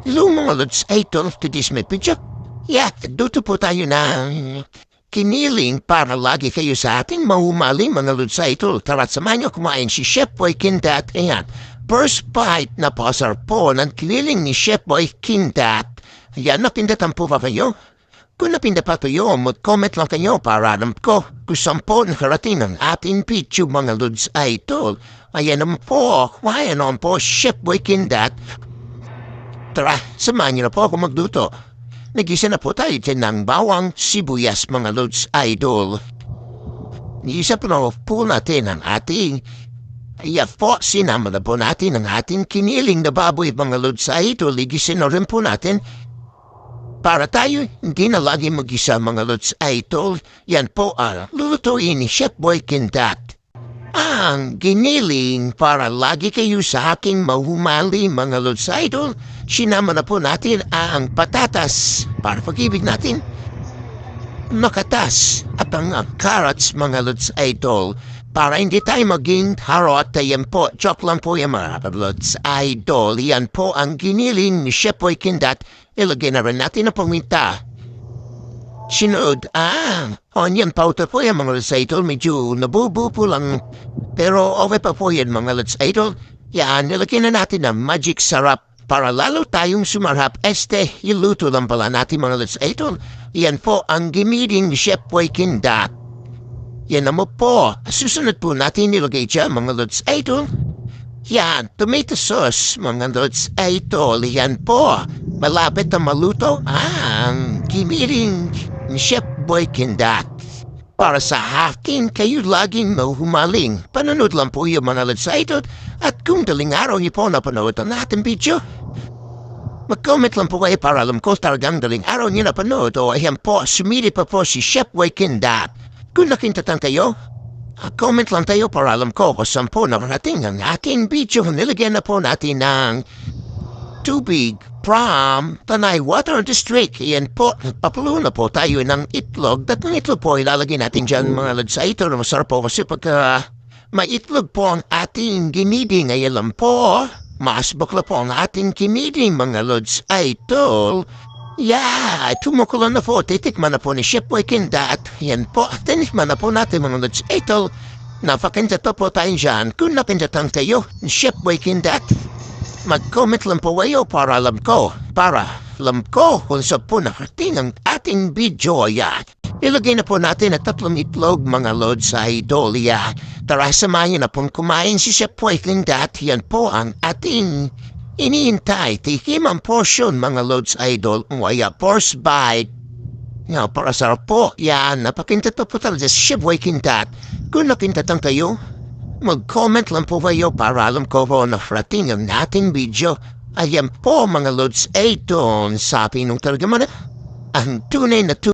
Mga lods, idol, today's my picture. Yeah, dito po tayo ng kiniling para lagi kayo sa ating mahumaling mga lods, idol. Tara't samahan niyo kumain si Chef Boy Kindat. Ayan, first bite na pasar po ng kiniling ni Chef Boy Kindat. Ayan, napindatan po ba kayo? Kung napinda pa kayo, mag-comment lang kayo para alam ko kung saan po nakarating ang ating picture mga lods, idol. Ayan naman po, kaya naman po, Chef Boy Kindat. Tara, samahan niyo na po ako magluto. Nagisa na po tayo dyan ng bawang sibuyas mga lods, idol. Nagisa po natin ang ating sinama na po natin ang ating kiniling na baboy mga lods, idol. Igisin na rin po natin para tayo hindi na lagi mag-isa mga lods, idol. Yan po ang lulutuin ni Chef Boy Kindat. Ang giniling para lagi kayo sa aking mahumali mga lods, idol. Sinama na po natin ang patatas para pag-ibig natin. Nakatas at ang carrots mga lods, idol. Para hindi tayo maging harot, yan po, joke lang po yan mga lods, idol. Yan po ang giniling ni Chef Boy Kindat. Ilagay na rin natin ang paminta. Sinod onion powder po yan mga lods, idol. Medyo nabubu po lang. Pero okay pa po yan mga lods, idol. Yan, nilagay na natin ang magic sarap. Para lalo tayong sumarap, iluto lang pala natin mga lods, idol. Yan po ang gimiling ni Chef Boy Kindat. Yan naman po. Susunod po natin nilagay dyan mga lods, idol. Yan, tomato sauce mga lods, idol. Yan po. Malapit na maluto ang gimiling ni Chef Boy Kindat. Para sa akin, kayo laging mahumaling. Panonood lang po yung mga lods, idol. At kung daling araw niyo po napanood ang ating video, mag-comment lang po kayo para alam ko talagang daling araw niyo napanood. O ayan po, sumili pa po si Chef Boy Kindat. Kung nakintatan kayo, comment lang tayo para alam ko kung saan po nakarating ang ating video. Nilagyan na po natin ng tubig from Tanay Water District. Ayan po, nagpapulo na po tayo ng itlog. At ang itlog po, ilalagay natin dyan mga lods, idol. Masarap po kasi pagka may itlog po ang ating giniding. Ayan lang po, mas bakla po ang ating kiniding mga lods, idol. Yeah, tumukulo na po. Titikman na po ni Chef Boy Kindat. Yan po, tinikman na po natin mga lods, idol. Napakindata po tayo dyan. Kung napindatan kayo ni Chef Boy Kindat, mag-comment lang po kayo para alam ko kung saan po nakarating ang ating video. Yan. Ilagay na po natin at 3 itlog mga lods, idol. Yan. Tara, samahin na pong kumain si Chef Boy Kindat. Yan po ang ating iniintay. Tikim ang portion mga lods, idol. Waya, first bite. Nga, para sarap po. Yan, napakintat pa po talaga si Chef Boy Kindat. Kung nakintatan kayo, mag-comment lang po kayo para alam ko po na frating ang nating video. Ayan po mga lods, idol. Sabi nung talaga man, ang tunay na